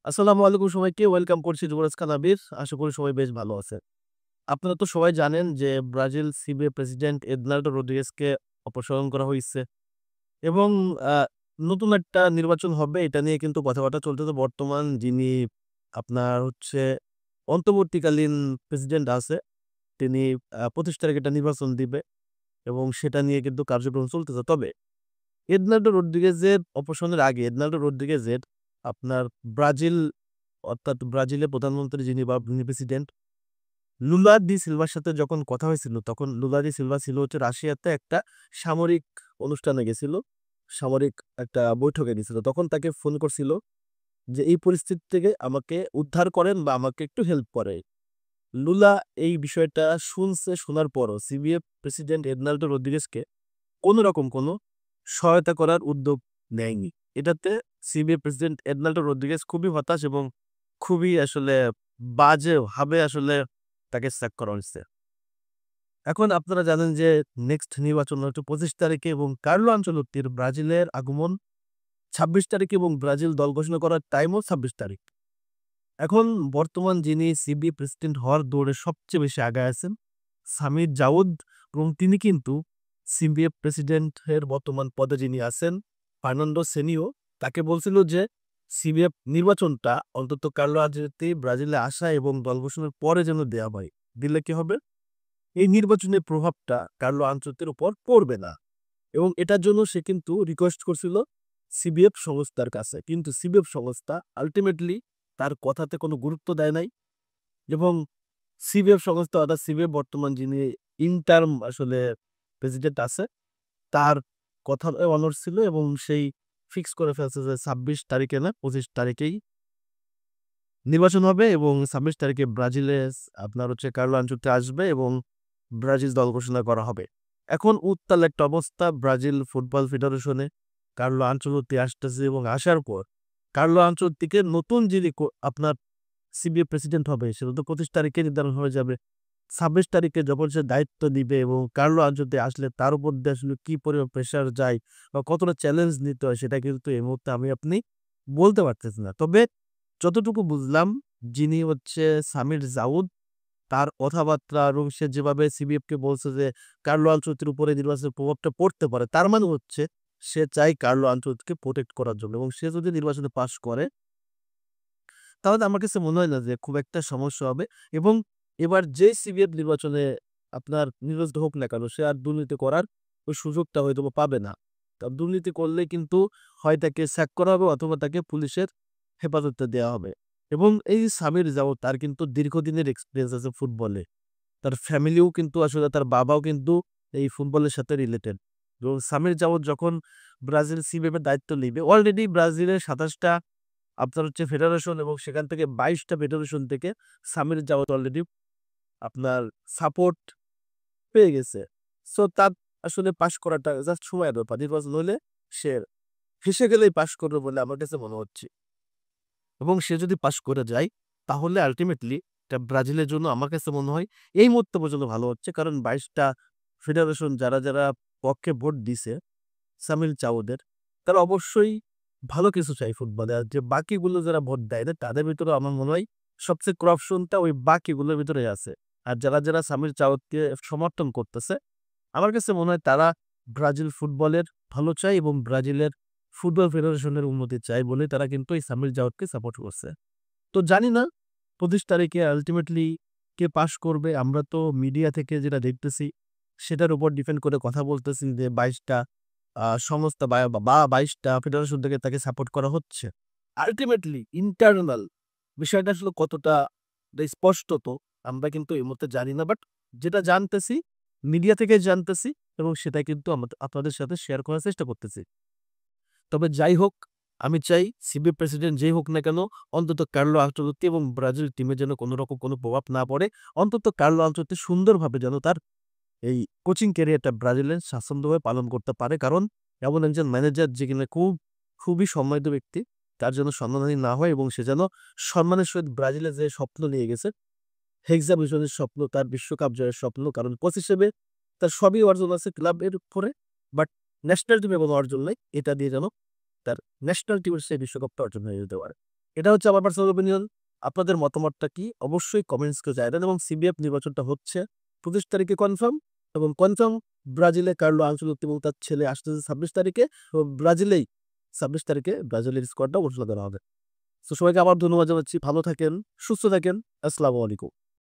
আসসালামু আলাইকুম সবাইকে ওয়েলকাম করছি যুবরাজ খান আবির। আশা করি সবাই বেশ ভালো আছে। আপনারা তো সবাই জানেন যে ব্রাজিল সিবিএ প্রেসিডেন্ট এদনাল্ডো রদ্রিগেজকে অপসারণ করা হইছে এবং আ নতুন একটা নির্বাচন হবে এটা নিয়ে কিন্তু কথাবার্তা চলতেছে। বর্তমান যিনি আপনার হচ্ছে অন্তর্বর্তীকালীন প্রেসিডেন্ট আছে তিনি ২৫ তারিখে একটা নির্বাচন দিবে এবং সেটা নিয়ে কিন্তু কার্যক্রম চলতেছে। তবে এদনাল্ডো রদ্রিগেজের অপসারণের আগে এদনাল্ডো রদ্রিগেজের আপনার ব্রাজিল অর্থাৎ ব্রাজিলের প্রধানমন্ত্রী যিনি প্রেসিডেন্ট লুলা ডি সিলভার সাথে যখন কথা হয়েছিল, তখন লুলা ডি সিলভা ছিল হচ্ছে রাশিয়াতে একটা সামরিক অনুষ্ঠানে গেছিল। সামরিক একটা বৈঠকে গেছিল। তখন তাকে ফোন করছিল যে, "এই পরিস্থিতি থেকে আমাকে উদ্ধার করেন বা আমাকে একটু হেল্প করে।" লুলা এই বিষয়টা শুনছে, শোনার পরও সিবিএফ প্রেসিডেন্ট এদনাল্ডো রদ্রিগেজকে কোনরকম কোনো সহায়তা করার উদ্যোগ নেয়নি। এটাতে সিবিএফ প্রেসিডেন্ট এদনাল্ডো রদ্রিগেজ খুবই হতাশ এবং খুবই আসলে বাজেভাবে আসলে তাকে স্যাক করা হইছে। এখন আপনারা জানেন যে নেক্সট নির্বাচন হচ্ছে ২৫ তারিখে এবং কার্লো আনচেলত্তির ব্রাজিলের আগমন ২৬ তারিখে এবং ব্রাজিল দল ঘোষণা করার টাইমও ২৬ তারিখ। এখন বর্তমান যিনি সিবিএ প্রেসিডেন্ট হওয়ার দৌড়ে সবচেয়ে বেশি আগায় আছেন সামির জাউদ এবং তিনি কিন্তু সিবিএফ প্রেসিডেন্টের বর্তমান পদে যিনি আছেন ফার্নান্দো সেনিও তাকে বলছিল যে সিবিএফ নির্বাচনটা অন্তত কার্লো আনচেলত্তি ব্রাজিলে আসা এবং দল ঘোষণার পরে যেন দেয়া হয়। দিলে কি হবে? এই নির্বাচনের প্রভাবটা কার্লো আনচেলত্তির উপর পড়বে না এবং এটার জন্য সে কিন্তু রিকোয়েস্ট করছিল সিবিএফ সংস্থার কাছে। কিন্তু সিবিএফ সংস্থা আল্টিমেটলি তার কথাতে কোনো গুরুত্ব দেয় নাই এবং সিবিএফ সংস্থা অর্থাৎ সিবিএফ বর্তমান যিনি ইন্টার্ম আসলে প্রেসিডেন্ট আছে, তার কথায় অনড় ছিল এবং সেই ফিক্স করে ফেলছে যে ২৬ তারিখে না ২৫ তারিখেই নির্বাচন হবে এবং ২৬ তারিখে ব্রাজিলে আপনার হচ্ছে কার্লো আনচেলত্তি আসবে এবং ব্রাজিল দল ঘোষণা করা হবে। এখন উত্তাল একটা অবস্থা ব্রাজিল ফুটবল ফেডারেশনে। কার্লো আনচেলত্তি আসতেছে এবং আসার পর কার্লো আনচেলত্তিকে নতুন যিনি আপনার সিবিএ প্রেসিডেন্ট হবে সেটা তো ২৫ তারিখে নির্ধারণ হয়ে যাবে। ২৬ তারিখে যখন সে দায়িত্ব নিবে এবং কার্লো আনচেলত্তি আসলে তার উপর দিয়ে আসলে কি পরিমাণ প্রেশার যায় বা কতটা চ্যালেঞ্জ নিতে হয় সেটা কিন্তু এই মুহূর্তে আমি আপনি বলতে পারতেছি না। তবে যতটুকু বুঝলাম যিনি হচ্ছে সামির জাউদ তার কথাবার্তা এবং সে যেভাবে সিবিএফকে বলছে যে কার্লো আনচেলত্তির উপরে নির্বাচনের প্রভাবটা পড়তে পারে। তার মানে হচ্ছে সে চায় কার্লো আনচেলত্তিকে প্রটেক্ট করার জন্য এবং সে যদি নির্বাচনে পাস করে তাহলে আমার কাছে মনে হয় না যে খুব একটা সমস্যা হবে এবং এবার যেই সিবিএফ নির্বাচনে আপনার নির্বাচিত হোক না কেন সে আর দুর্নীতি করার ওই সুযোগটা হয়তোবা পাবে না। দুর্নীতি করলে কিন্তু হয় তাকে স্যাক করা হবে অথবা তাকে পুলিশের হেফাজতে দেওয়া হবে এবং এই সামির জাউদ তার কিন্তু দীর্ঘদিনের এক্সপেরিয়েন্স আছে ফুটবলে। তার ফ্যামিলিও কিন্তু আসলে তার বাবাও কিন্তু এই ফুটবলের সাথে রিলেটেড এবং সামির জাউদ যখন ব্রাজিল সিবিএফ এর দায়িত্ব নিবে অলরেডি ব্রাজিলের ২৭ টা আপনার হচ্ছে ফেডারেশন এবং সেখান থেকে ২২ টা ফেডারেশন থেকে সামির জাওয়াত অলরেডি আপনার সাপোর্ট পেয়ে গেছে। সো তার আসলে পাস করাটা জাস্ট সময়ের ব্যাপার। নির্বাচন হলে সে ফেঁসে গেলেই পাস করবে বলে আমার কাছে মনে হচ্ছে। এবং সে যদি পাস করে যায় তাহলে আল্টিমেটলি এটা ব্রাজিলের জন্য আমার কাছে মনে হয় এই মুহূর্তে পর্যন্ত ভালো হচ্ছে। কারণ ২২ টা ফেডারেশন যারা পক্ষে ভোট দিছে সামিল চাউদের, তারা অবশ্যই ভালো কিছু চায় ফুটবলে। আর যে বাকিগুলো যারা ভোট দেয় না, তাদের ভিতরে আমার মনে হয় সবচেয়ে করাপশনটা ওই বাকিগুলোর ভিতরেই আছে। আর যারা সামির চাউদকে সমর্থন করতেছে, আমার কাছে মনে হয় তারা ব্রাজিল ফুটবলের ভালো চায় এবং ব্রাজিলের ফুটবল ফেডারেশনের উন্নতি চায় বলেই তারা কিন্তু এই সামির জাউদকে সাপোর্ট করছে। তো জানি না ২৫ তারিখে আল্টিমেটলি কে পাস করবে। আমরা তো মিডিয়া থেকে যেটা দেখতেছি সেটার উপর ডিপেন্ড করে কথা বলতেছি যে ২২ টা সংস্থা বা ২২ টা ফেডারেশন থেকে তাকে সাপোর্ট করা হচ্ছে। আল্টিমেটলি ইন্টারনাল বিষয়টা আসলে কতটা স্পষ্টত আমরা কিন্তু এই মুহূর্তে জানি না। বাট যেটা জানতেছি মিডিয়া থেকে জানতেছি এবং সেটা কিন্তু আপনাদের সাথে শেয়ার করার চেষ্টা করতেছি। তবে যাই হোক, আমি চাই সিবি প্রেসিডেন্ট যেই হোক না কেন অন্তত কার্লো আনচেলত্তি এবং ব্রাজিল টিমে যেন কোন রকম কোনো প্রভাব না পড়ে। অন্তত কার্লো আনচেলত্তি সুন্দরভাবে যেন তার এই কোচিং ক্যারিয়ারটা ব্রাজিলের স্বাচ্ছন্দ্যভাবে পালন করতে পারে। কারণ এমন একজন ম্যানেজার যে কিনা খুবই সম্মানিত ব্যক্তি, তার যেন সম্মানহানি না হয় এবং সে যেন সম্মানের সহিত ব্রাজিলে যে স্বপ্ন নিয়ে গেছে, হেক্সা ভিশনের স্বপ্ন, তার বিশ্বকাপ জয়ের স্বপ্ন। কারণ কোচ হিসেবে তার সবই অর্জন আছে ক্লাবের উপরে। বাট ন্যাশনাল টিমে কোনো অর্জন নাই। এটা দিয়ে যেন তার ন্যাশনাল টিমের সেই বিশ্বকাপটা অর্জন হয়ে যেতে পারে। এটা হচ্ছে আমার পার্সোনাল ওপিনিয়ন। আপনাদের মতামতটা কি অবশ্যই কমেন্টস করে জানাবেন। এবং সিবিএফ নির্বাচনটা হচ্ছে 25 তারিখে কনফার্ম, এবং কনফার্ম ব্রাজিলে কার্লো আনচেলত্তি এবং তার ছেলে আসতেছে 26 তারিখে। তো ব্রাজিলেই 26 তারিখে ব্রাজিলের স্কোয়াডটা ঘোষণা করা হবে। তো সবাইকে আবার ধন্যবাদ জানাচ্ছি। ভালো থাকেন, সুস্থ থাকেন। আসসালামু আলাইকুম।